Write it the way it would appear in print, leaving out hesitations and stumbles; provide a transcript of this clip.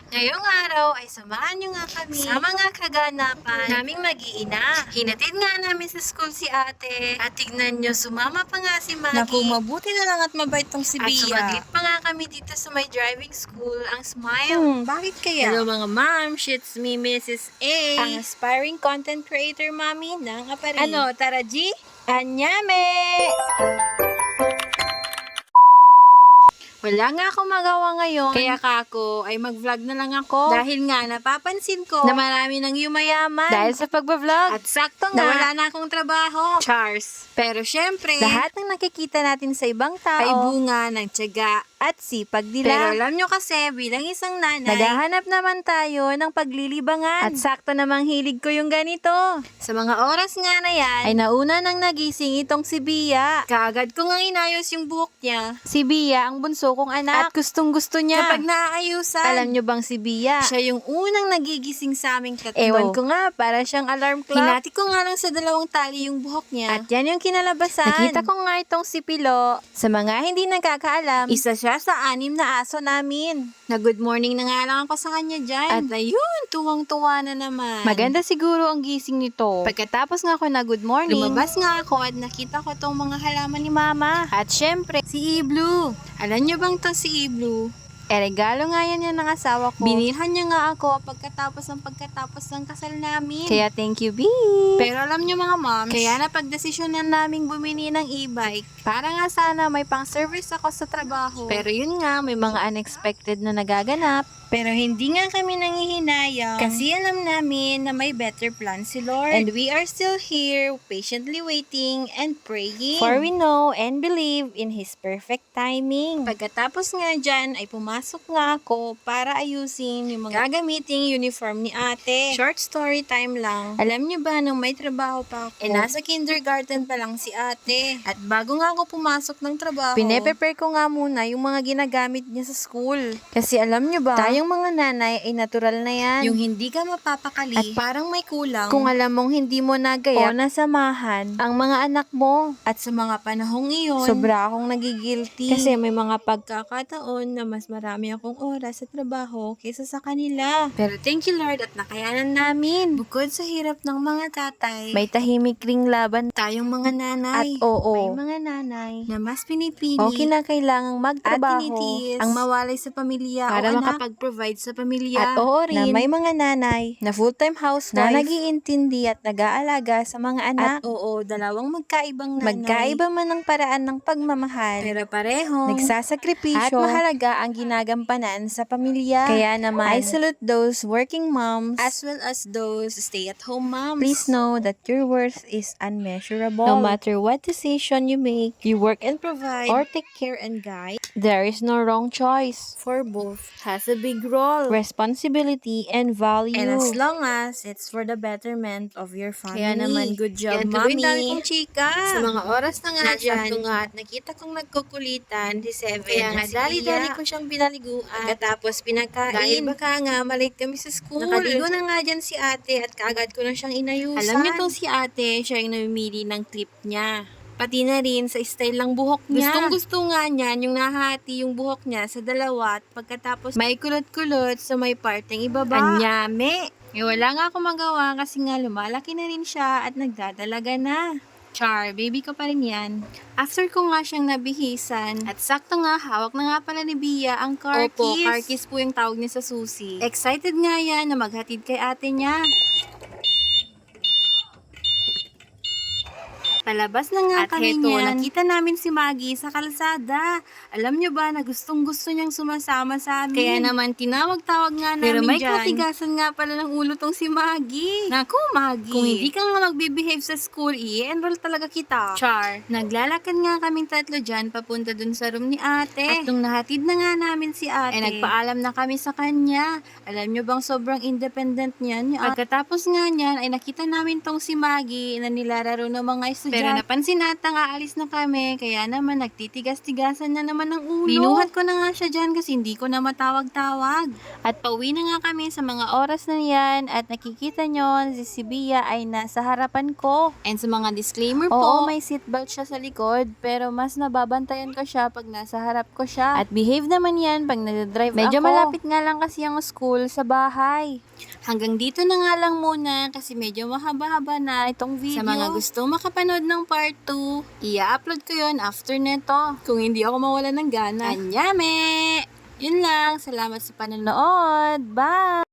Ngayong araw ay samahan niyo nga kami sa mga kaganapan naming mag-iina. Hinatid nga namin sa school si ate at tignan niyo sumama pa nga si Maggie. Naku, mabuti na lang at mabait tong si At Bia. sumaglit pa nga kami dito sa may driving school, ang Smile. Bakit kaya? Hello mga ma'am, it's me Mrs. A. Ang aspiring content creator mami ng Apari. Ano, tara G? Anyame! Wala nga akong magawa ngayon. Kaya kako ay mag-vlog na lang ako. Dahil nga napapansin ko na marami nang yumayaman. Dahil sa pagbablog. At sakto nga, wala na akong trabaho. Chars. Pero syempre, Lahat ng nakikita natin sa ibang tao ay bunga ng tiyaga. at sipag Pero nila. alam nyo kasi, bilang isang nanay, Naghahanap naman tayo ng paglilibangan. At sakto namang hilig ko yung ganito. sa mga oras nga na yan, Ay nauna nang nagising itong si Bia. kaagad ko nga inayos yung buhok niya. Si Bia ang bunso kong anak. At gustong gusto niya. Kapag naaayusan, Alam nyo bang si Bia? siya yung unang nagigising sa aming tatlo. Ewan ko nga, para siyang alarm clock. Hinati ko nga lang sa 2 tali yung buhok niya. At yan yung kinalabasan. Nakita ko nga itong si Pilo. Sa mga hindi nagkakaalam, isa siya sa 6 na aso namin. na good morning na nga lang ako sa kanya dyan. At ayun, tuwang-tuwa na naman. Maganda siguro ang gising nito. Pagkatapos nga ako na good morning, Lumabas nga ako at nakita ko tong mga halaman ni Mama. at syempre, Si Iblu. Alam niyo bang to si Iblu? regalo nga yan ng asawa ko. Binilhan niya nga ako pagkatapos ng kasal namin. Kaya thank you, B. Pero alam niyo mga moms, kaya napagdesisyonan naming bumili ng e-bike. Para nga sana may pang-service ako sa trabaho. Pero yun nga, may mga unexpected na nagaganap. Pero hindi nga kami nangihinayang kasi alam namin na may better plan si Lord. And we are still here, patiently waiting and praying. For we know and believe in His perfect timing. Pagkatapos nga dyan, ay pumasok nga ako para ayusin yung mga gagamiting uniform ni ate. Short story time lang. Alam niyo ba, nung may trabaho pa ako, nasa kindergarten pa lang si ate. At bago nga ako pumasok ng trabaho, Pine-prepare ko nga muna yung mga ginagamit niya sa school. Kasi alam nyo ba, tayong mga nanay ay natural na yan. yung hindi ka mapapakali at parang may kulang. Kung alam mong hindi mo nagayak o nasamahan ang mga anak mo. At sa mga panahong iyon, Sobra akong nagigilty. kasi may mga pagkakataon na mas marami akong oras sa trabaho kaysa sa kanila. Pero thank you Lord at nakayanan namin. Bukod sa hirap ng mga tatay, May tahimik ring laban. tayong mga nanay. At oo, May mga nanay na mas pinipili o kinakailangang at magtrabaho tinitiis ang ang mawalay sa pamilya para o anak, makapag-provide sa pamilya. At oo na rin, may mga nanay na full-time housewife na nag-iintindi at nag-aalaga sa mga anak. at oo, dalawang magkaibang nanay. Magkaiba man ang paraan ng pagmamahal. Pero pareho. Nagsasakripisyo at mahalaga ang ginagampanan sa pamilya. Kaya naman, I salute those working moms. as well as those stay-at-home moms. Please know that your worth is unmeasurable. No matter what decision you make, you work and provide or take care and guide, there is no wrong choice. for both has a big role. Responsibility and value. And as long as it's for the betterment of your family. Kaya naman, good job, Mommy. Mommy. Kong chika. Sa mga oras na nga dyan, nga at nakita kong nagkukulitan, si Seven. Kaya nga, dali-dali ko siyang pinaliguan. Pagkatapos pinakain. Dahil baka nga, malate kami sa school. Nakaligo na nga dyan si ate at kaagad ko na siyang inayusan. Alam niyo tong si ate, siya yung namimili ng clip niya. Pati na rin sa style ng buhok niya. Gustong-gusto nga niyan yung nahati yung buhok niya sa 2 at pagkatapos may kulot-kulot sa may parteng ibaba. Anyame! Wala nga ako magawa kasi nga lumalaki na rin siya at nagdadalaga na. Char, baby ko pa rin yan. After ko nga siyang nabihisan, at sakto nga, hawak na nga pala ni Bia ang car keys. Opo, car keys po yung tawag niya sa susi. Excited nga yan na maghatid kay ate niya. Palabas na nga At kami heto, niyan. Nakita namin si Maggie sa kalsada. Alam nyo ba na gustong-gusto niyang sumasama sa amin. Kaya naman tinawag-tawag nga namin Pero may dyan. Katigasan nga pala ng ulo tong si Maggie. Naku, Maggie. Kung hindi ka nga mag-behave sa school, i-enroll talaga kita. Char. Naglalakad nga kaming 3 dyan papunta dun sa room ni ate. At nung nahatid na nga namin si ate, nagpaalam na kami sa kanya. Alam nyo bang sobrang independent niyan? Pagkatapos nga niyan, ay nakita namin tong si Maggie na nilalaro ng mga estudyante. Pero napansin natang aalis na kami, kaya naman nagtitigas-tigasan na naman ng ulo. Binuhat ko na nga siya dyan kasi hindi ko na matawag-tawag. At pauwi na nga kami sa mga oras na yan at nakikita nyo, si Bia ay nasa harapan ko. And sa mga disclaimer po, oo, may seatbelt siya sa likod, pero mas nababantayan ko siya pag nasa harap ko siya. At behave naman yan pag nag-drive ako. Medyo malapit nga lang kasi ang school sa bahay. Hanggang dito na nga lang muna kasi medyo mahaba-haba na itong video. Sa mga gusto makapanood ng part 2, i-upload ko yun after neto. Kung hindi ako mawala ng gana. Anyame! Yun lang. Salamat sa panonood. Bye!